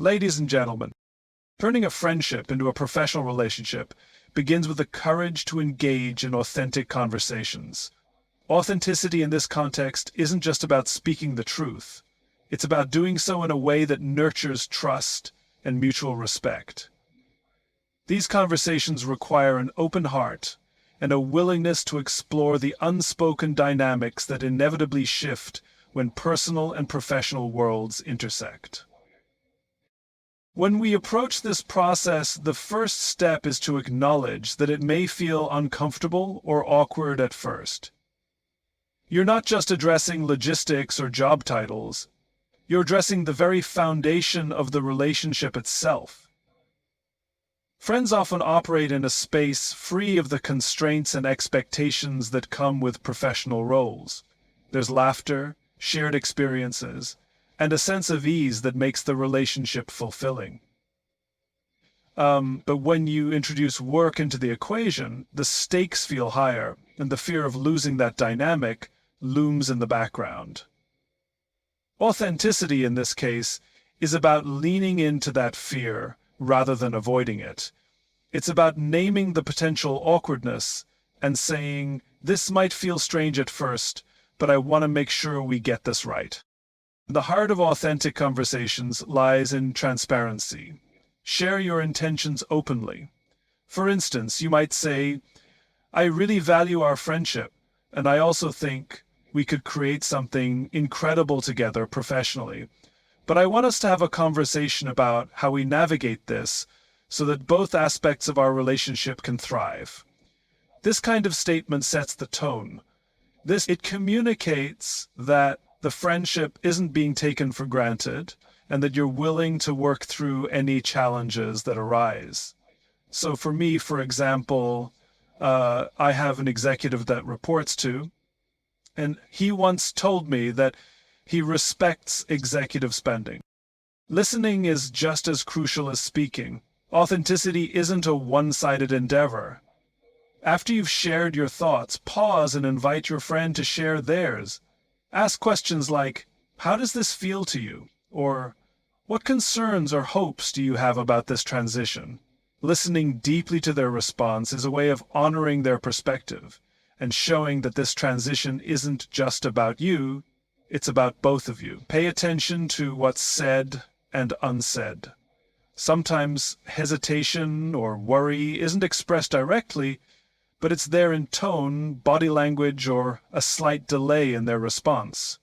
Ladies and gentlemen, turning a friendship into a professional relationship begins with the courage to engage in authentic conversations. Authenticity in this context isn't just about speaking the truth. It's about doing so in a way that nurtures trust and mutual respect. These conversations require an open heart and a willingness to explore the unspoken dynamics that inevitably shift when personal and professional worlds intersect. When we approach this process, the first step is to acknowledge that it may feel uncomfortable or awkward at first. You're not just addressing logistics or job titles. You're addressing the very foundation of the relationship itself. Friends often operate in a space free of the constraints and expectations that come with professional roles. There's laughter, shared experiences, and a sense of ease that makes the relationship fulfilling. But when you introduce work into the equation, the stakes feel higher, and the fear of losing that dynamic looms in the background. Authenticity, in this case, is about leaning into that fear rather than avoiding it. It's about naming the potential awkwardness and saying, "This might feel strange at first, but I want to make sure we get this right." The heart of authentic conversations lies in transparency. Share your intentions openly. For instance, you might say, "I really value our friendship, and I also think we could create something incredible together professionally. But I want us to have a conversation about how we navigate this so that both aspects of our relationship can thrive." This kind of statement sets the tone. It communicates that the friendship isn't being taken for granted and that you're willing to work through any challenges that arise. So for me, for example, I have an executive that reports to, and he once told me that he respects executive spending. Listening is just as crucial as speaking. Authenticity isn't a one-sided endeavor. After you've shared your thoughts, pause and invite your friend to share theirs. Ask questions like, "How does this feel to you?" Or, "What concerns or hopes do you have about this transition?" Listening deeply to their response is a way of honoring their perspective and showing that this transition isn't just about you, it's about both of you. Pay attention to what's said and unsaid. Sometimes hesitation or worry isn't expressed directly, but it's there in tone, body language, or a slight delay in their response.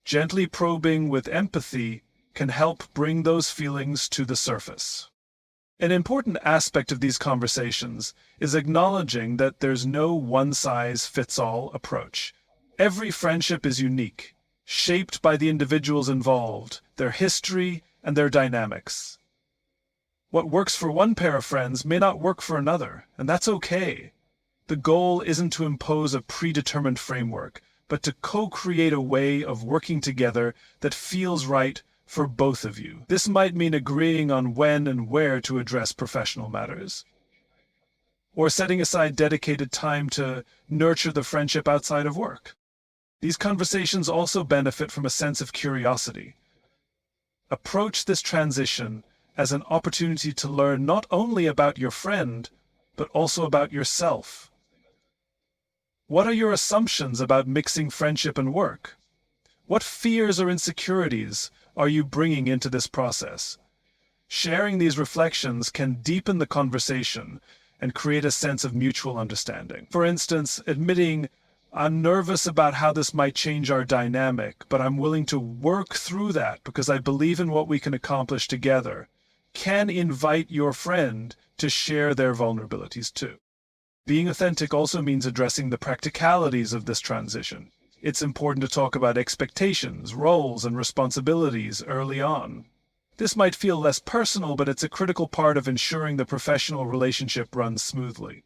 Gently probing with empathy can help bring those feelings to the surface. An important aspect of these conversations is acknowledging that there's no one-size-fits-all approach. Every friendship is unique, shaped by the individuals involved, their history, and their dynamics. What works for one pair of friends may not work for another, and that's okay. The goal isn't to impose a predetermined framework, but to co-create a way of working together that feels right for both of you. This might mean agreeing on when and where to address professional matters, or setting aside dedicated time to nurture the friendship outside of work. These conversations also benefit from a sense of curiosity. Approach this transition as an opportunity to learn not only about your friend, but also about yourself. What are your assumptions about mixing friendship and work? What fears or insecurities are you bringing into this process? Sharing these reflections can deepen the conversation and create a sense of mutual understanding. For instance, admitting, "I'm nervous about how this might change our dynamic, but I'm willing to work through that because I believe in what we can accomplish together," can invite your friend to share their vulnerabilities too. Being authentic also means addressing the practicalities of this transition. It's important to talk about expectations, roles, and responsibilities early on. This might feel less personal, but it's a critical part of ensuring the professional relationship runs smoothly.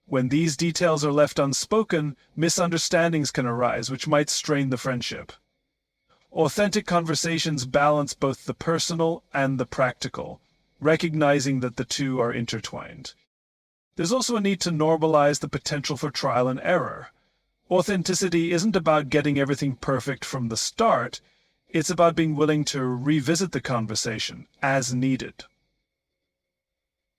When these details are left unspoken, misunderstandings can arise, which might strain the friendship. Authentic conversations balance both the personal and the practical, recognizing that the two are intertwined. There's also a need to normalize the potential for trial and error. Authenticity isn't about getting everything perfect from the start. It's about being willing to revisit the conversation as needed.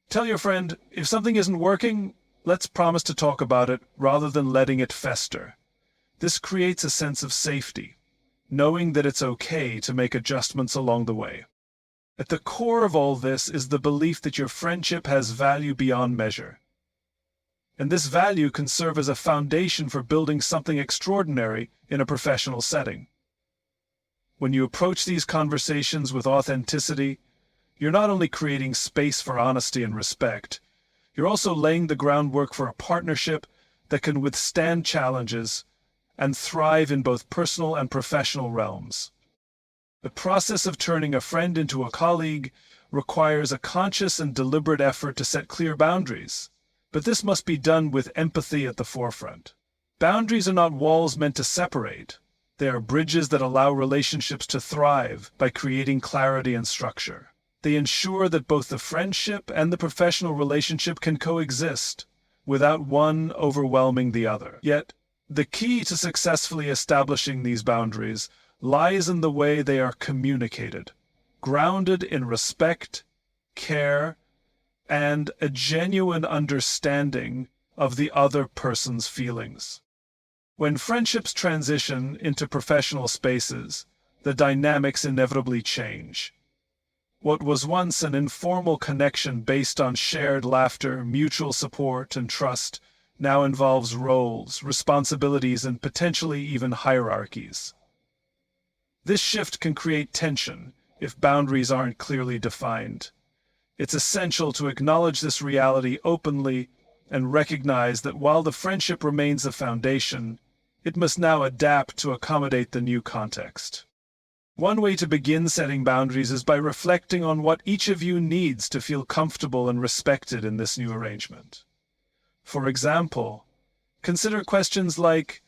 Tell your friend, if something isn't working, let's promise to talk about it rather than letting it fester. This creates a sense of safety, knowing that it's okay to make adjustments along the way. At the core of all this is the belief that your friendship has value beyond measure. And this value can serve as a foundation for building something extraordinary in a professional setting. When you approach these conversations with authenticity, you're not only creating space for honesty and respect, you're also laying the groundwork for a partnership that can withstand challenges and thrive in both personal and professional realms. The process of turning a friend into a colleague requires a conscious and deliberate effort to set clear boundaries, but this must be done with empathy at the forefront. Boundaries are not walls meant to separate. They are bridges that allow relationships to thrive by creating clarity and structure. They ensure that both the friendship and the professional relationship can coexist without one overwhelming the other. Yet, the key to successfully establishing these boundaries lies in the way they are communicated, grounded in respect, care, and a genuine understanding of the other person's feelings. When friendships transition into professional spaces, the dynamics inevitably change. What was once an informal connection based on shared laughter, mutual support, and trust now involves roles, responsibilities, and potentially even hierarchies. This shift can create tension if boundaries aren't clearly defined. It's essential to acknowledge this reality openly and recognize that while the friendship remains a foundation, it must now adapt to accommodate the new context. One way to begin setting boundaries is by reflecting on what each of you needs to feel comfortable and respected in this new arrangement. For example, consider questions like,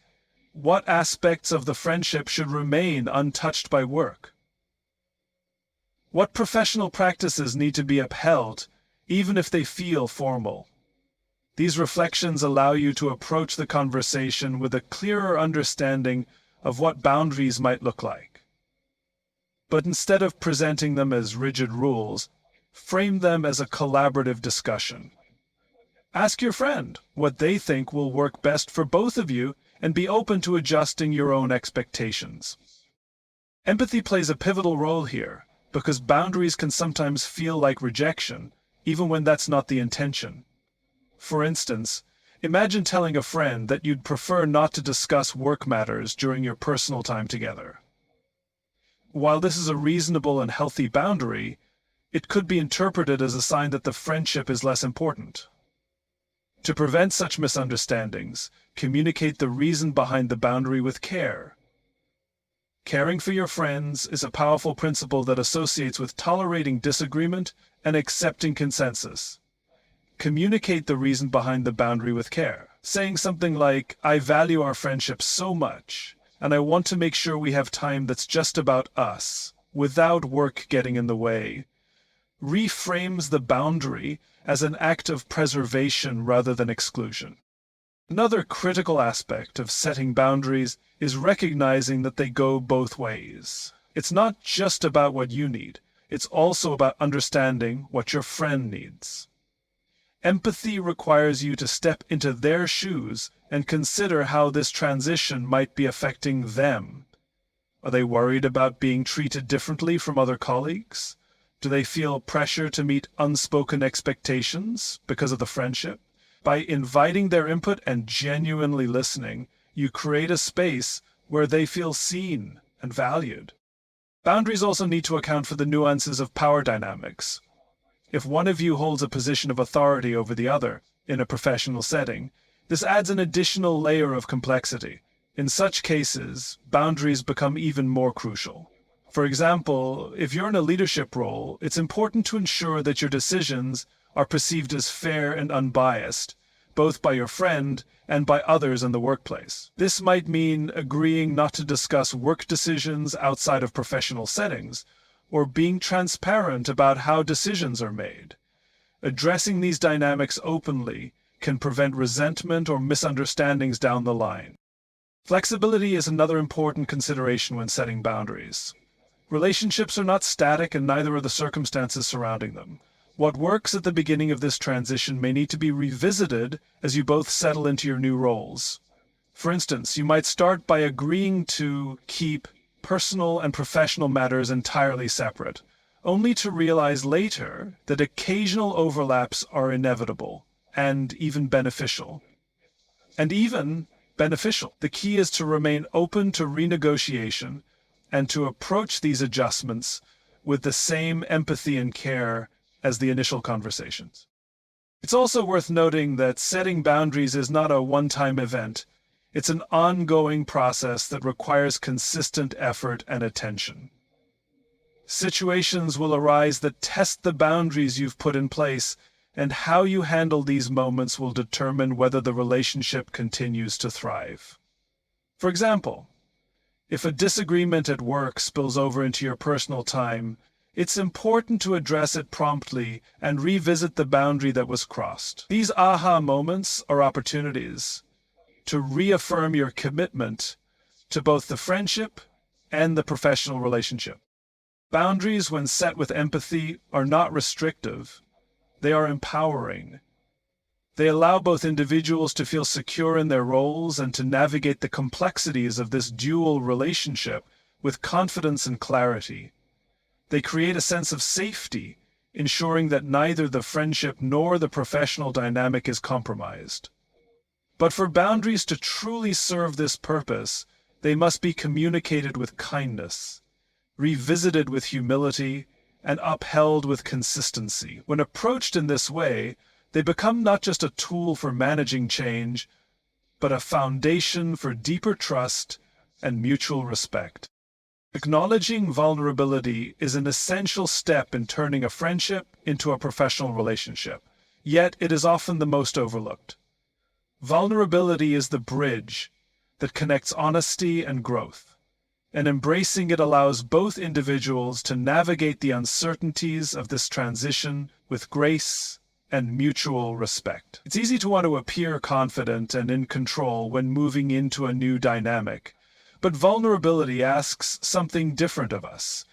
what aspects of the friendship should remain untouched by work? What professional practices need to be upheld, even if they feel formal? These reflections allow you to approach the conversation with a clearer understanding of what boundaries might look like. But instead of presenting them as rigid rules, frame them as a collaborative discussion. Ask your friend what they think will work best for both of you and be open to adjusting your own expectations. Empathy plays a pivotal role here because boundaries can sometimes feel like rejection, even when that's not the intention. For instance, imagine telling a friend that you'd prefer not to discuss work matters during your personal time together. While this is a reasonable and healthy boundary, it could be interpreted as a sign that the friendship is less important. To prevent such misunderstandings, communicate the reason behind the boundary with care. Caring for your friends is a powerful principle that associates with tolerating disagreement and accepting consensus. Communicate the reason behind the boundary with care, saying something like, "I value our friendship so much, and I want to make sure we have time that's just about us, without work getting in the way," reframes the boundary as an act of preservation rather than exclusion. Another critical aspect of setting boundaries is recognizing that they go both ways. It's not just about what you need, it's also about understanding what your friend needs. Empathy requires you to step into their shoes and consider how this transition might be affecting them. Are they worried about being treated differently from other colleagues? Do they feel pressure to meet unspoken expectations because of the friendship? By inviting their input and genuinely listening, you create a space where they feel seen and valued. Boundaries also need to account for the nuances of power dynamics. If one of you holds a position of authority over the other in a professional setting, this adds an additional layer of complexity. In such cases, boundaries become even more crucial. For example, if you're in a leadership role, it's important to ensure that your decisions are perceived as fair and unbiased, both by your friend and by others in the workplace. This might mean agreeing not to discuss work decisions outside of professional settings, or being transparent about how decisions are made. Addressing these dynamics openly can prevent resentment or misunderstandings down the line. Flexibility is another important consideration when setting boundaries. Relationships are not static, and neither are the circumstances surrounding them. What works at the beginning of this transition may need to be revisited as you both settle into your new roles. For instance, you might start by agreeing to keep personal and professional matters entirely separate, only to realize later that occasional overlaps are inevitable and even beneficial. The key is to remain open to renegotiation and to approach these adjustments with the same empathy and care as the initial conversations. It's also worth noting that setting boundaries is not a one-time event. It's an ongoing process that requires consistent effort and attention. Situations will arise that test the boundaries you've put in place, and how you handle these moments will determine whether the relationship continues to thrive. For example, if a disagreement at work spills over into your personal time, it's important to address it promptly and revisit the boundary that was crossed. These aha moments are opportunities to reaffirm your commitment to both the friendship and the professional relationship. Boundaries, when set with empathy, are not restrictive. They are empowering. They allow both individuals to feel secure in their roles and to navigate the complexities of this dual relationship with confidence and clarity. They create a sense of safety, ensuring that neither the friendship nor the professional dynamic is compromised. But for boundaries to truly serve this purpose, they must be communicated with kindness, revisited with humility, and upheld with consistency. When approached in this way, they become not just a tool for managing change, but a foundation for deeper trust and mutual respect. Acknowledging vulnerability is an essential step in turning a friendship into a professional relationship, yet it is often the most overlooked. Vulnerability is the bridge that connects honesty and growth, and embracing it allows both individuals to navigate the uncertainties of this transition with grace and mutual respect. It's easy to want to appear confident and in control when moving into a new dynamic, but vulnerability asks something different of us.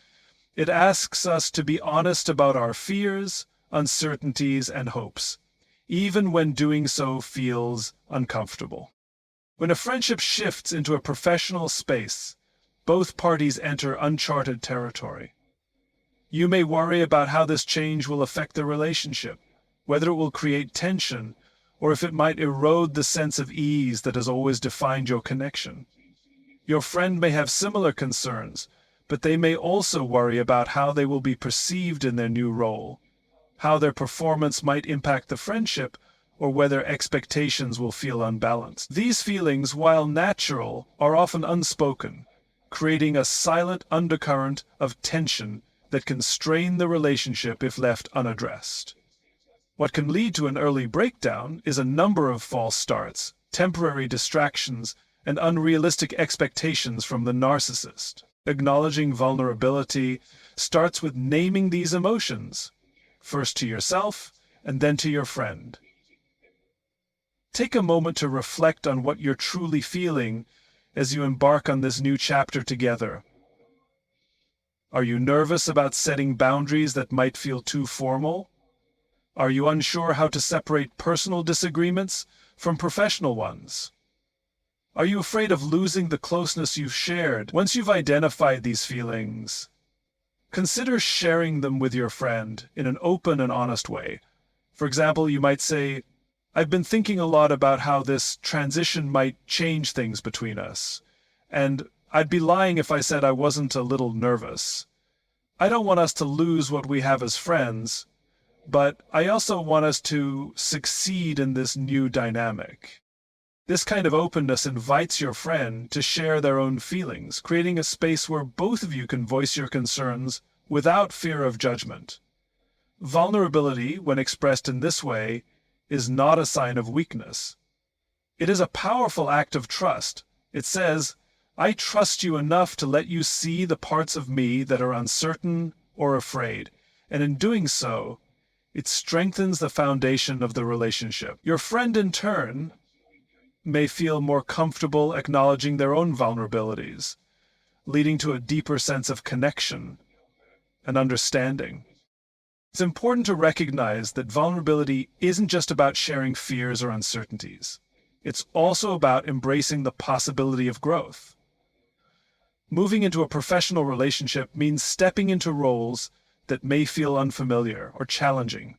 It asks us to be honest about our fears, uncertainties, and hopes, even when doing so feels uncomfortable. When a friendship shifts into a professional space, both parties enter uncharted territory. You may worry about how this change will affect the relationship, whether it will create tension, or if it might erode the sense of ease that has always defined your connection. Your friend may have similar concerns, but they may also worry about how they will be perceived in their new role, how their performance might impact the friendship, or whether expectations will feel unbalanced. These feelings, while natural, are often unspoken, creating a silent undercurrent of tension that can strain the relationship if left unaddressed. What can lead to an early breakdown is a number of false starts, temporary distractions, and unrealistic expectations from the narcissist. Acknowledging vulnerability starts with naming these emotions, first to yourself and then to your friend. Take a moment to reflect on what you're truly feeling as you embark on this new chapter together. Are you nervous about setting boundaries that might feel too formal? Are you unsure how to separate personal disagreements from professional ones? Are you afraid of losing the closeness you've shared? Once you've identified these feelings, consider sharing them with your friend in an open and honest way. For example, you might say, "I've been thinking a lot about how this transition might change things between us, and I'd be lying if I said I wasn't a little nervous. I don't want us to lose what we have as friends, but I also want us to succeed in this new dynamic." This kind of openness invites your friend to share their own feelings, creating a space where both of you can voice your concerns without fear of judgment. Vulnerability, when expressed in this way, is not a sign of weakness. It is a powerful act of trust. It says, "I trust you enough to let you see the parts of me that are uncertain or afraid," and in doing so, it strengthens the foundation of the relationship. Your friend, in turn, may feel more comfortable acknowledging their own vulnerabilities, leading to a deeper sense of connection and understanding. It's important to recognize that vulnerability isn't just about sharing fears or uncertainties. It's also about embracing the possibility of growth. Moving into a professional relationship means stepping into roles that may feel unfamiliar or challenging.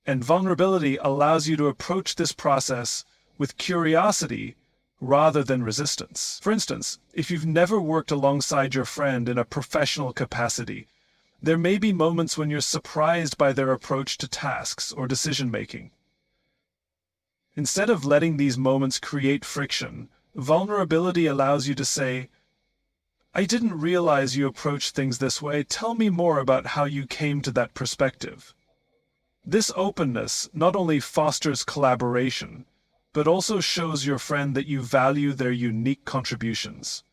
And vulnerability allows you to approach this process with curiosity rather than resistance. For instance, if you've never worked alongside your friend in a professional capacity, there may be moments when you're surprised by their approach to tasks or decision-making. Instead of letting these moments create friction, vulnerability allows you to say, "I didn't realize you approached things this way. Tell me more about how you came to that perspective." This openness not only fosters collaboration, but also shows your friend that you value their unique contributions.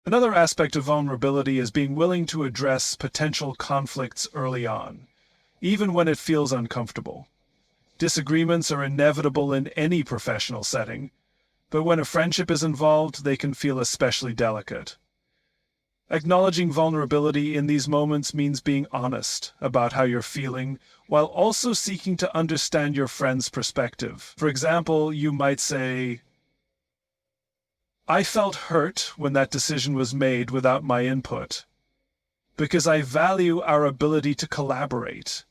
Another aspect of vulnerability is being willing to address potential conflicts early on, even when it feels uncomfortable. Disagreements are inevitable in any professional setting, but when a friendship is involved, they can feel especially delicate. Acknowledging vulnerability in these moments means being honest about how you're feeling, while also seeking to understand your friend's perspective. For example, you might say, "I felt hurt when that decision was made without my input, because I value our ability to collaborate.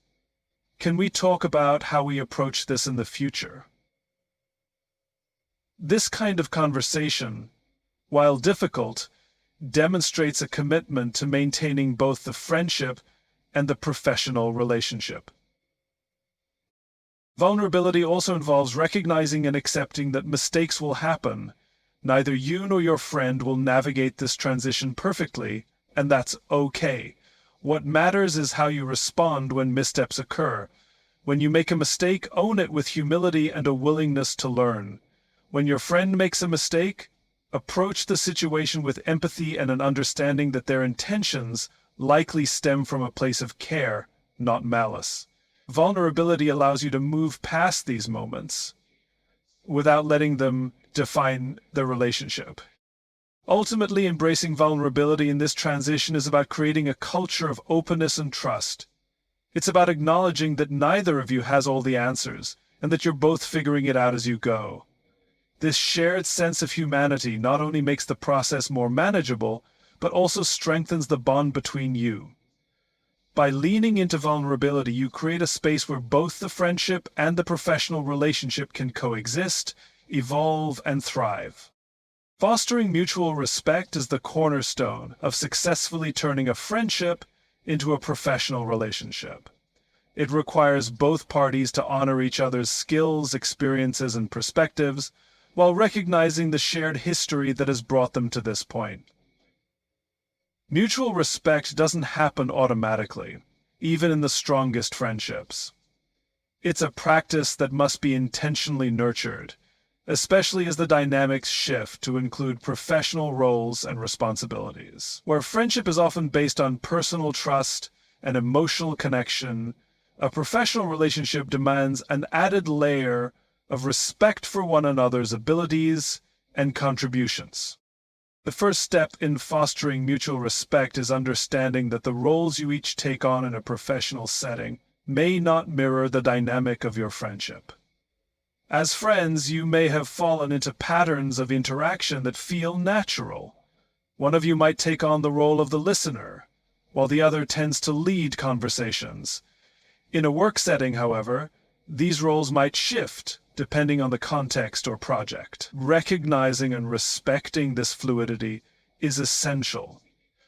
Can we talk about how we approach this in the future?" This kind of conversation, while difficult, demonstrates a commitment to maintaining both the friendship and the professional relationship. Vulnerability also involves recognizing and accepting that mistakes will happen. Neither you nor your friend will navigate this transition perfectly, and that's okay. What matters is how you respond when missteps occur. When you make a mistake, own it with humility and a willingness to learn. When your friend makes a mistake, approach the situation with empathy and an understanding that their intentions likely stem from a place of care, not malice. Vulnerability allows you to move past these moments without letting them define the relationship. Ultimately, embracing vulnerability in this transition is about creating a culture of openness and trust. It's about acknowledging that neither of you has all the answers, and that you're both figuring it out as you go. This shared sense of humanity not only makes the process more manageable, but also strengthens the bond between you. By leaning into vulnerability, you create a space where both the friendship and the professional relationship can coexist, evolve, and thrive. Fostering mutual respect is the cornerstone of successfully turning a friendship into a professional relationship. It requires both parties to honor each other's skills, experiences, and perspectives, while recognizing the shared history that has brought them to this point. Mutual respect doesn't happen automatically, even in the strongest friendships. It's a practice that must be intentionally nurtured, especially as the dynamics shift to include professional roles and responsibilities. Where friendship is often based on personal trust and emotional connection, a professional relationship demands an added layer of respect for one another's abilities and contributions. The first step in fostering mutual respect is understanding that the roles you each take on in a professional setting may not mirror the dynamic of your friendship. As friends, you may have fallen into patterns of interaction that feel natural. One of you might take on the role of the listener, while the other tends to lead conversations. In a work setting, however, these roles might shift depending on the context or project. Recognizing and respecting this fluidity is essential.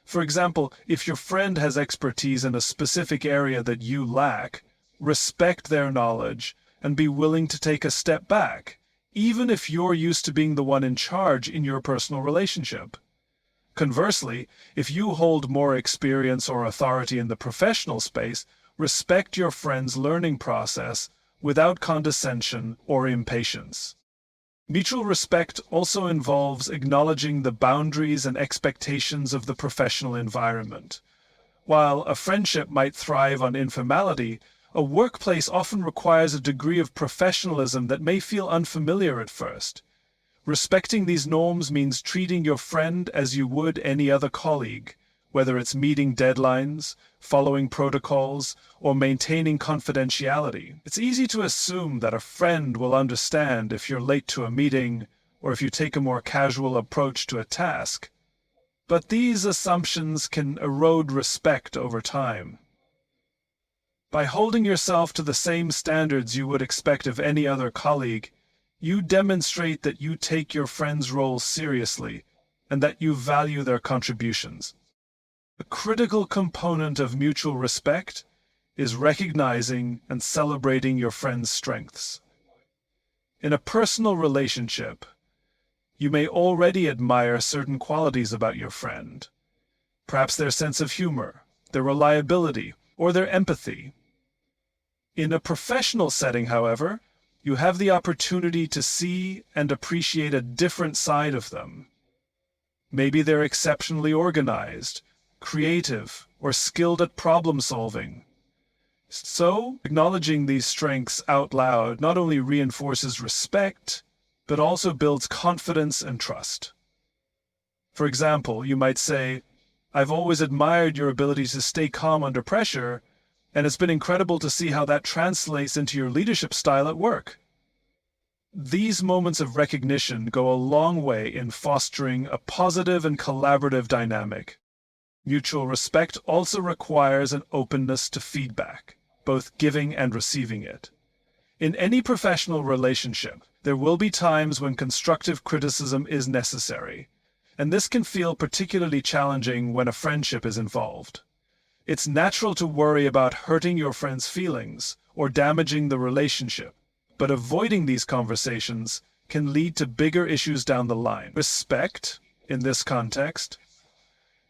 For example, if your friend has expertise in a specific area that you lack, respect their knowledge and be willing to take a step back, even if you're used to being the one in charge in your personal relationship. Conversely, if you hold more experience or authority in the professional space, respect your friend's learning process without condescension or impatience. Mutual respect also involves acknowledging the boundaries and expectations of the professional environment. While a friendship might thrive on informality, a workplace often requires a degree of professionalism that may feel unfamiliar at first. Respecting these norms means treating your friend as you would any other colleague, whether it's meeting deadlines, following protocols, or maintaining confidentiality. It's easy to assume that a friend will understand if you're late to a meeting or if you take a more casual approach to a task. But these assumptions can erode respect over time. By holding yourself to the same standards you would expect of any other colleague, you demonstrate that you take your friend's role seriously and that you value their contributions. A critical component of mutual respect is recognizing and celebrating your friend's strengths. In a personal relationship, you may already admire certain qualities about your friend, perhaps their sense of humor, their reliability, or their empathy. In a professional setting, however, you have the opportunity to see and appreciate a different side of them. Maybe they're exceptionally organized, creative, or skilled at problem solving. So, acknowledging these strengths out loud not only reinforces respect, but also builds confidence and trust. For example, you might say, "I've always admired your ability to stay calm under pressure, and it's been incredible to see how that translates into your leadership style at work." These moments of recognition go a long way in fostering a positive and collaborative dynamic. Mutual respect also requires an openness to feedback, both giving and receiving it. In any professional relationship, there will be times when constructive criticism is necessary, and this can feel particularly challenging when a friendship is involved. It's natural to worry about hurting your friend's feelings or damaging the relationship, but avoiding these conversations can lead to bigger issues down the line. Respect, in this context,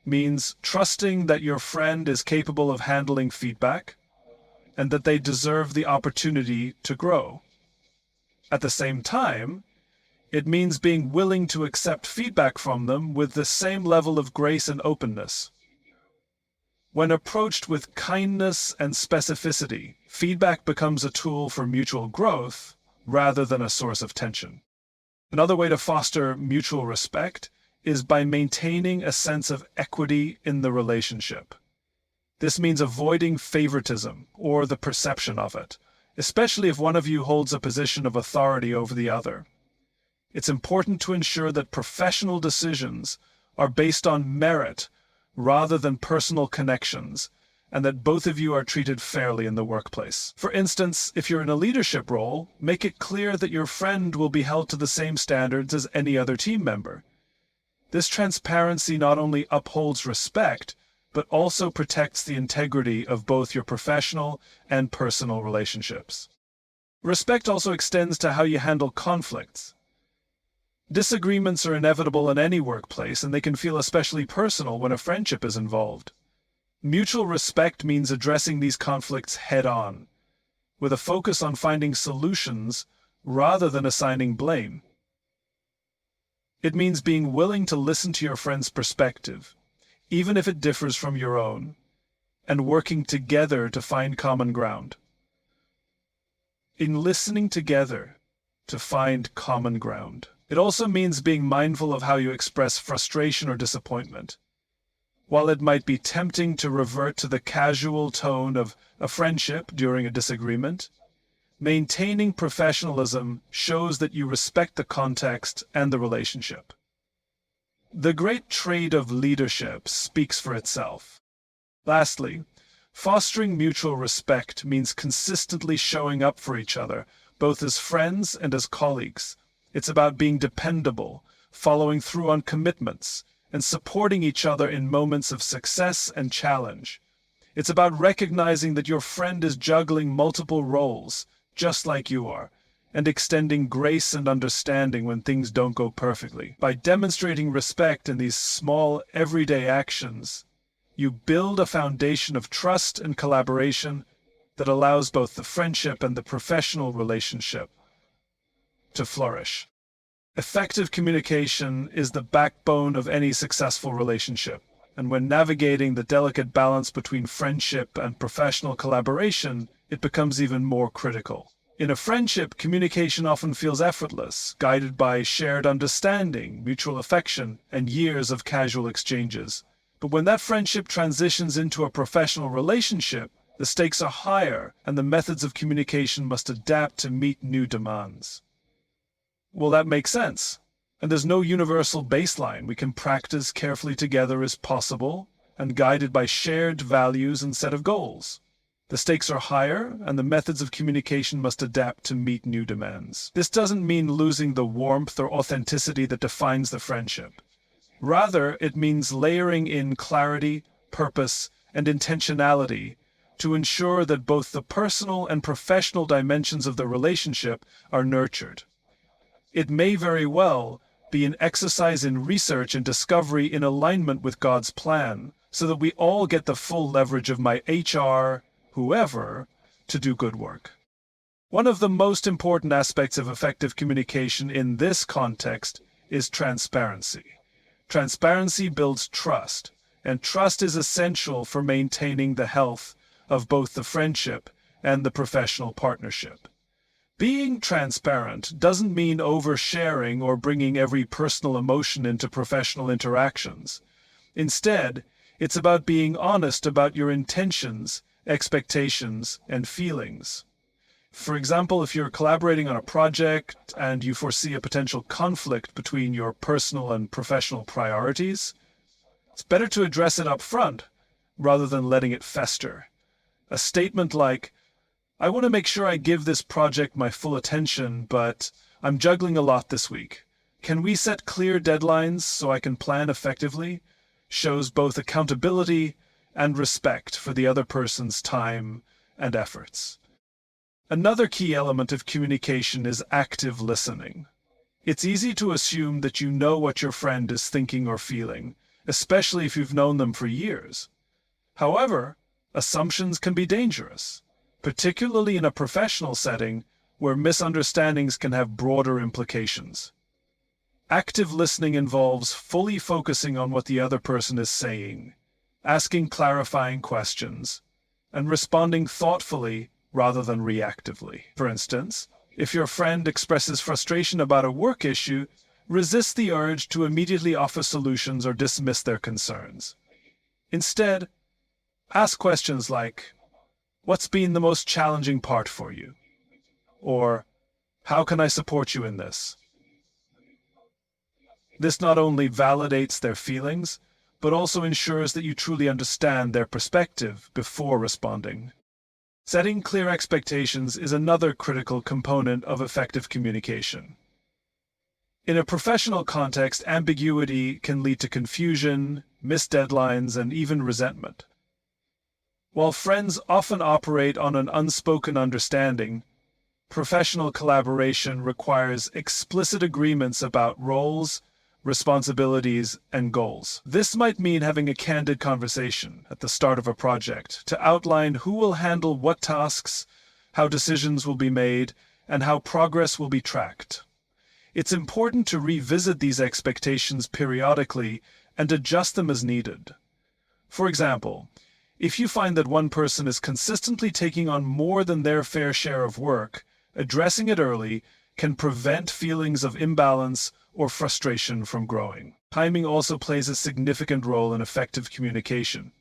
means trusting that your friend is capable of handling feedback and that they deserve the opportunity to grow. At the same time, it means being willing to accept feedback from them with the same level of grace and openness. When approached with kindness and specificity, feedback becomes a tool for mutual growth rather than a source of tension. Another way to foster mutual respect is by maintaining a sense of equity in the relationship. This means avoiding favoritism or the perception of it, especially if one of you holds a position of authority over the other. It's important to ensure that professional decisions are based on merit rather than personal connections, and that both of you are treated fairly in the workplace. For instance, if you're in a leadership role, make it clear that your friend will be held to the same standards as any other team member. This transparency not only upholds respect, but also protects the integrity of both your professional and personal relationships. Respect also extends to how you handle conflicts. Disagreements are inevitable in any workplace, and they can feel especially personal when a friendship is involved. Mutual respect means addressing these conflicts head-on, with a focus on finding solutions rather than assigning blame. It means being willing to listen to your friend's perspective, even if it differs from your own, and working together to find common ground. In listening together to find common ground, it also means being mindful of how you express frustration or disappointment. While it might be tempting to revert to the casual tone of a friendship during a disagreement, maintaining professionalism shows that you respect the context and the relationship. The great trait of leadership speaks for itself. Lastly, fostering mutual respect means consistently showing up for each other, both as friends and as colleagues. It's about being dependable, following through on commitments, and supporting each other in moments of success and challenge. It's about recognizing that your friend is juggling multiple roles, just like you are, and extending grace and understanding when things don't go perfectly. By demonstrating respect in these small, everyday actions, you build a foundation of trust and collaboration that allows both the friendship and the professional relationship to flourish. Effective communication is the backbone of any successful relationship, and when navigating the delicate balance between friendship and professional collaboration, it becomes even more critical. In a friendship, communication often feels effortless, guided by shared understanding, mutual affection, and years of casual exchanges. But when that friendship transitions into a professional relationship, the stakes are higher, and the methods of communication must adapt to meet new demands. Well, that makes sense. And there's no universal baseline we can practice carefully together as possible and guided by shared values and set of goals. The stakes are higher, and the methods of communication must adapt to meet new demands. This doesn't mean losing the warmth or authenticity that defines the friendship. Rather, it means layering in clarity, purpose, and intentionality to ensure that both the personal and professional dimensions of the relationship are nurtured. It may very well be an exercise in research and discovery in alignment with God's plan, so that we all get the full leverage of my HR, whoever, to do good work. One of the most important aspects of effective communication in this context is transparency. Transparency builds trust, and trust is essential for maintaining the health of both the friendship and the professional partnership. Being transparent doesn't mean oversharing or bringing every personal emotion into professional interactions. Instead, it's about being honest about your intentions, expectations, and feelings. For example, if you're collaborating on a project and you foresee a potential conflict between your personal and professional priorities, it's better to address it up front rather than letting it fester. A statement like, "I want to make sure I give this project my full attention, but I'm juggling a lot this week. Can we set clear deadlines so I can plan effectively?" shows both accountability and respect for the other person's time and efforts. Another key element of communication is active listening. It's easy to assume that you know what your friend is thinking or feeling, especially if you've known them for years. However, assumptions can be dangerous, particularly in a professional setting where misunderstandings can have broader implications. Active listening involves fully focusing on what the other person is saying, asking clarifying questions, and responding thoughtfully rather than reactively. For instance, if your friend expresses frustration about a work issue, resist the urge to immediately offer solutions or dismiss their concerns. Instead, ask questions like, "What's been the most challenging part for you?" Or, "How can I support you in this?" This not only validates their feelings, but also ensures that you truly understand their perspective before responding. Setting clear expectations is another critical component of effective communication. In a professional context, ambiguity can lead to confusion, missed deadlines, and even resentment. While friends often operate on an unspoken understanding, professional collaboration requires explicit agreements about roles, responsibilities, and goals. This might mean having a candid conversation at the start of a project to outline who will handle what tasks, how decisions will be made, and how progress will be tracked. It's important to revisit these expectations periodically and adjust them as needed. For example, if you find that one person is consistently taking on more than their fair share of work, addressing it early can prevent feelings of imbalance or frustration from growing. Timing also plays a significant role in effective communication.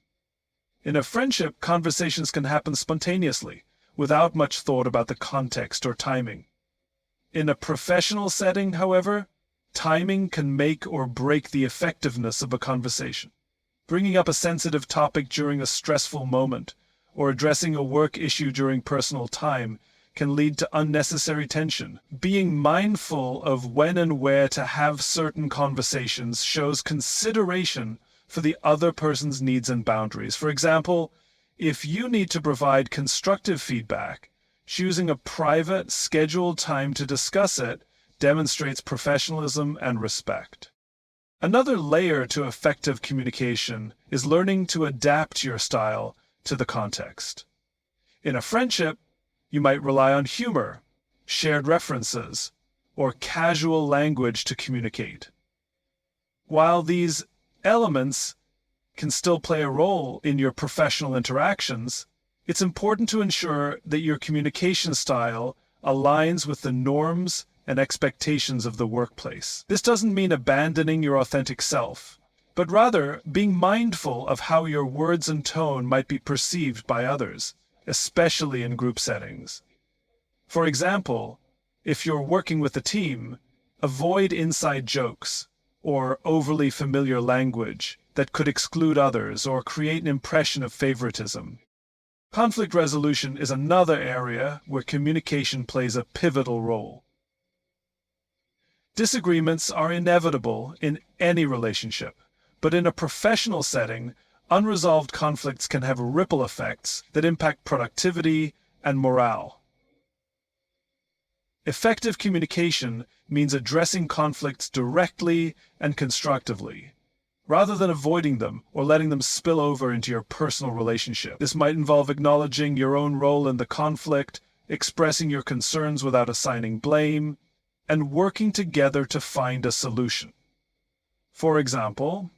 In a friendship, conversations can happen spontaneously, without much thought about the context or timing. In a professional setting, however, timing can make or break the effectiveness of a conversation. Bringing up a sensitive topic during a stressful moment, or addressing a work issue during personal time, can lead to unnecessary tension. Being mindful of when and where to have certain conversations shows consideration for the other person's needs and boundaries. For example, if you need to provide constructive feedback, choosing a private, scheduled time to discuss it demonstrates professionalism and respect. Another layer to effective communication is learning to adapt your style to the context. In a friendship, you might rely on humor, shared references, or casual language to communicate. While these elements can still play a role in your professional interactions, it's important to ensure that your communication style aligns with the norms and expectations of the workplace. This doesn't mean abandoning your authentic self, but rather being mindful of how your words and tone might be perceived by others, especially in group settings. For example, if you're working with a team, avoid inside jokes or overly familiar language that could exclude others or create an impression of favoritism. Conflict resolution is another area where communication plays a pivotal role. Disagreements are inevitable in any relationship, but in a professional setting, unresolved conflicts can have ripple effects that impact productivity and morale. Effective communication means addressing conflicts directly and constructively, rather than avoiding them or letting them spill over into your personal relationship. This might involve acknowledging your own role in the conflict, expressing your concerns without assigning blame, and working together to find a solution. For example,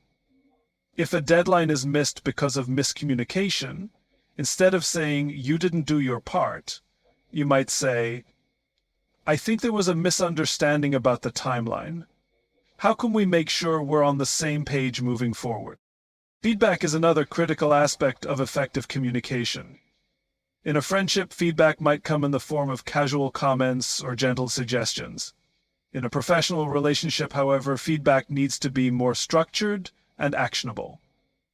if a deadline is missed because of miscommunication, instead of saying you didn't do your part, you might say, I think there was a misunderstanding about the timeline. How can we make sure we're on the same page moving forward? Feedback is another critical aspect of effective communication. In a friendship, feedback might come in the form of casual comments or gentle suggestions. In a professional relationship, however, feedback needs to be more structured and actionable.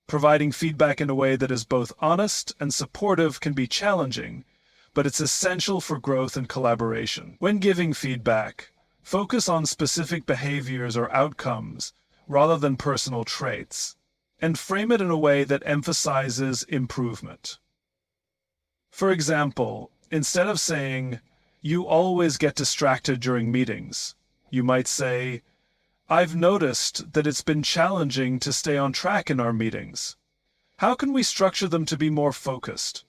Providing feedback in a way that is both honest and supportive can be challenging, but it's essential for growth and collaboration. When giving feedback, focus on specific behaviors or outcomes rather than personal traits, and frame it in a way that emphasizes improvement. For example, instead of saying, "You always get distracted during meetings," you might say, "I've noticed that it's been challenging to stay on track in our meetings. How can we structure them to be more focused?"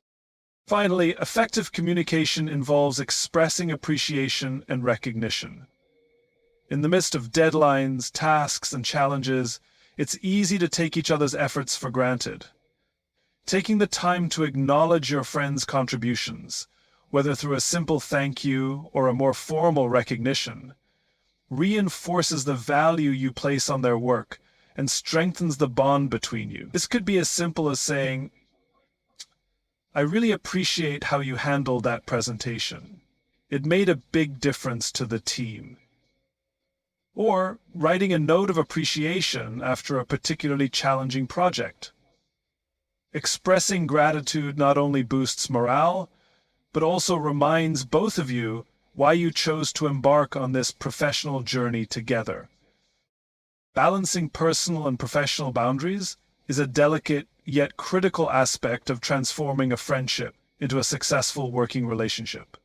Finally, effective communication involves expressing appreciation and recognition. In the midst of deadlines, tasks, and challenges, it's easy to take each other's efforts for granted. Taking the time to acknowledge your friends' contributions, whether through a simple thank you or a more formal recognition, reinforces the value you place on their work and strengthens the bond between you. This could be as simple as saying, "I really appreciate how you handled that presentation. It made a big difference to the team." Or writing a note of appreciation after a particularly challenging project. Expressing gratitude not only boosts morale, but also reminds both of you why you chose to embark on this professional journey together. Balancing personal and professional boundaries is a delicate yet critical aspect of transforming a friendship into a successful working relationship.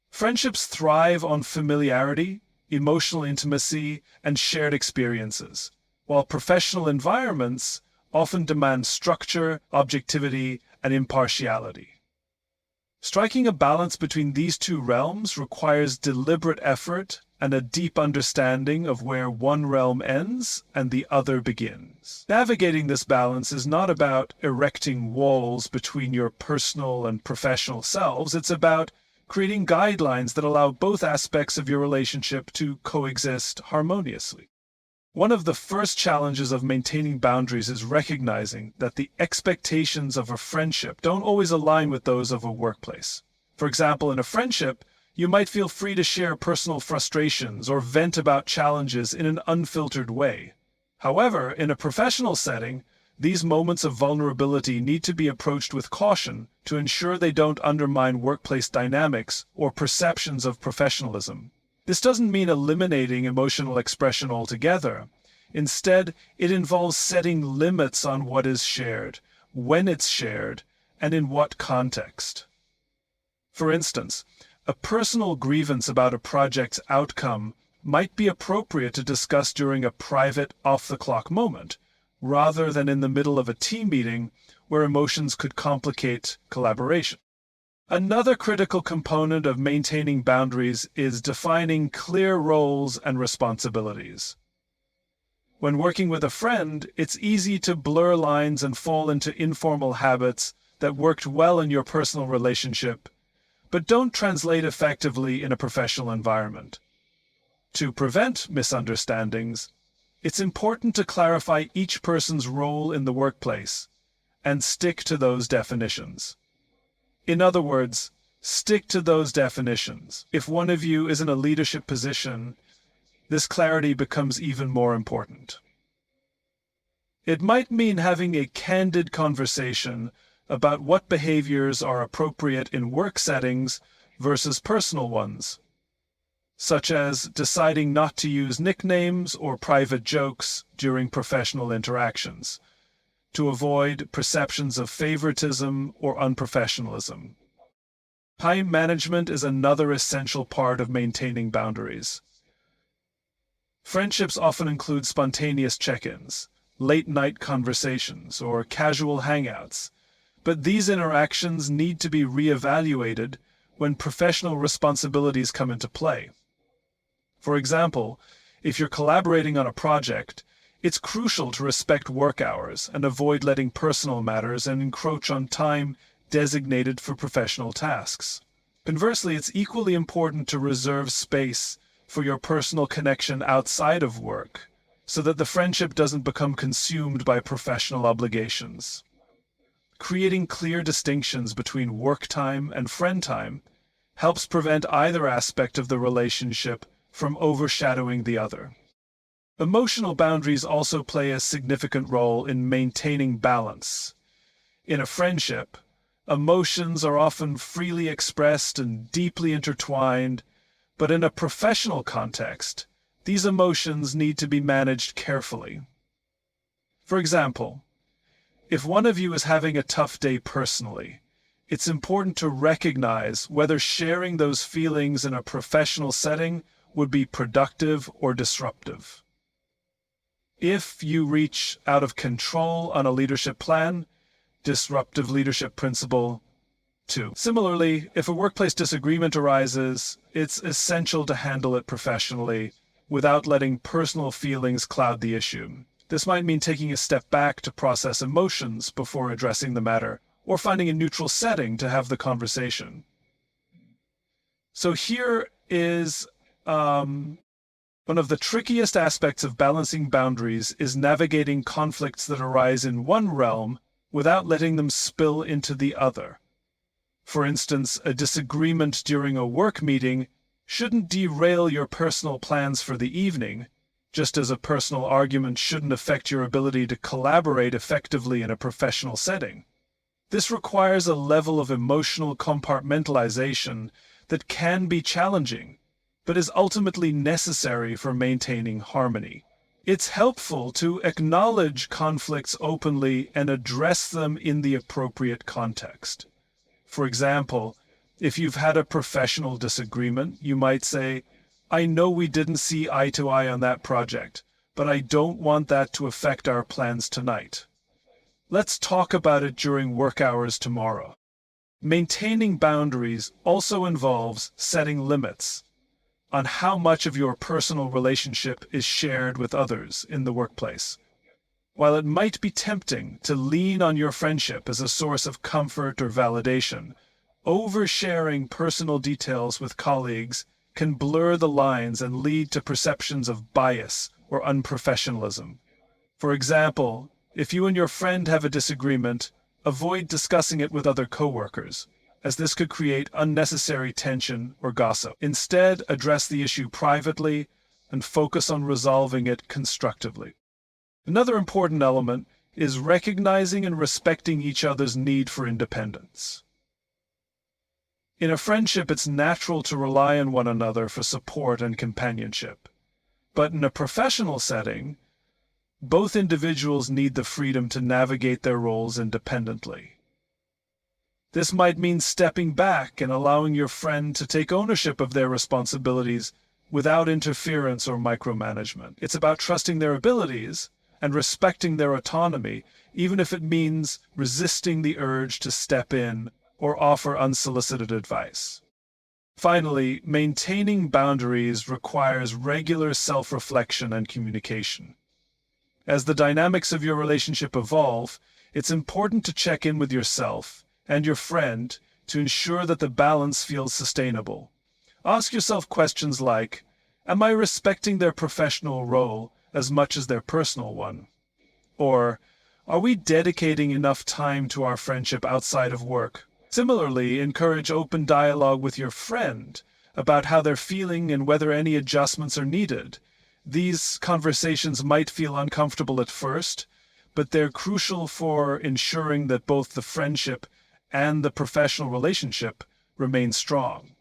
Friendships thrive on familiarity, emotional intimacy, and shared experiences, while professional environments often demand structure, objectivity, and impartiality. Striking a balance between these two realms requires deliberate effort and a deep understanding of where one realm ends and the other begins. Navigating this balance is not about erecting walls between your personal and professional selves. It's about creating guidelines that allow both aspects of your relationship to coexist harmoniously. One of the first challenges of maintaining boundaries is recognizing that the expectations of a friendship don't always align with those of a workplace. For example, in a friendship, you might feel free to share personal frustrations or vent about challenges in an unfiltered way. However, in a professional setting, these moments of vulnerability need to be approached with caution to ensure they don't undermine workplace dynamics or perceptions of professionalism. This doesn't mean eliminating emotional expression altogether. Instead, it involves setting limits on what is shared, when it's shared, and in what context. For instance, a personal grievance about a project's outcome might be appropriate to discuss during a private, off-the-clock moment, rather than in the middle of a team meeting where emotions could complicate collaboration. Another critical component of maintaining boundaries is defining clear roles and responsibilities. When working with a friend, it's easy to blur lines and fall into informal habits that worked well in your personal relationship, but don't translate effectively in a professional environment. To prevent misunderstandings, it's important to clarify each person's role in the workplace and stick to those definitions. In other words, stick to those definitions. If one of you is in a leadership position, this clarity becomes even more important. It might mean having a candid conversation about what behaviors are appropriate in work settings versus personal ones, such as deciding not to use nicknames or private jokes during professional interactions, to avoid perceptions of favoritism or unprofessionalism. Time management is another essential part of maintaining boundaries. Friendships often include spontaneous check-ins, late-night conversations, or casual hangouts, but these interactions need to be reevaluated when professional responsibilities come into play. For example, if you're collaborating on a project, it's crucial to respect work hours and avoid letting personal matters encroach on time designated for professional tasks. Conversely, it's equally important to reserve space for your personal connection outside of work, so that the friendship doesn't become consumed by professional obligations. Creating clear distinctions between work time and friend time helps prevent either aspect of the relationship from overshadowing the other. Emotional boundaries also play a significant role in maintaining balance. In a friendship, emotions are often freely expressed and deeply intertwined, but in a professional context, these emotions need to be managed carefully. For example, if one of you is having a tough day personally, it's important to recognize whether sharing those feelings in a professional setting would be productive or disruptive. If you reach out of control on a leadership plan, disruptive leadership principle 2. Similarly, if a workplace disagreement arises, it's essential to handle it professionally without letting personal feelings cloud the issue. This might mean taking a step back to process emotions before addressing the matter, or finding a neutral setting to have the conversation. So here is one of the trickiest aspects of balancing boundaries is navigating conflicts that arise in one realm without letting them spill into the other. For instance, a disagreement during a work meeting shouldn't derail your personal plans for the evening, just as a personal argument shouldn't affect your ability to collaborate effectively in a professional setting. This requires a level of emotional compartmentalization that can be challenging, but is ultimately necessary for maintaining harmony. It's helpful to acknowledge conflicts openly and address them in the appropriate context. For example, if you've had a professional disagreement, you might say, "I know we didn't see eye to eye on that project, but I don't want that to affect our plans tonight. Let's talk about it during work hours tomorrow." Maintaining boundaries also involves setting limits on how much of your personal relationship is shared with others in the workplace. While it might be tempting to lean on your friendship as a source of comfort or validation, oversharing personal details with colleagues can blur the lines and lead to perceptions of bias or unprofessionalism. For example, if you and your friend have a disagreement, avoid discussing it with other coworkers, as this could create unnecessary tension or gossip. Instead, address the issue privately and focus on resolving it constructively. Another important element is recognizing and respecting each other's need for independence. In a friendship, it's natural to rely on one another for support and companionship. But in a professional setting, both individuals need the freedom to navigate their roles independently. This might mean stepping back and allowing your friend to take ownership of their responsibilities without interference or micromanagement. It's about trusting their abilities and respecting their autonomy, even if it means resisting the urge to step in or offer unsolicited advice. Finally, maintaining boundaries requires regular self-reflection and communication. As the dynamics of your relationship evolve, it's important to check in with yourself and your friend to ensure that the balance feels sustainable. Ask yourself questions like, am I respecting their professional role as much as their personal one? Or, are we dedicating enough time to our friendship outside of work? Similarly, encourage open dialogue with your friend about how they're feeling and whether any adjustments are needed. These conversations might feel uncomfortable at first, but they're crucial for ensuring that both the friendship and the professional relationship remain strong.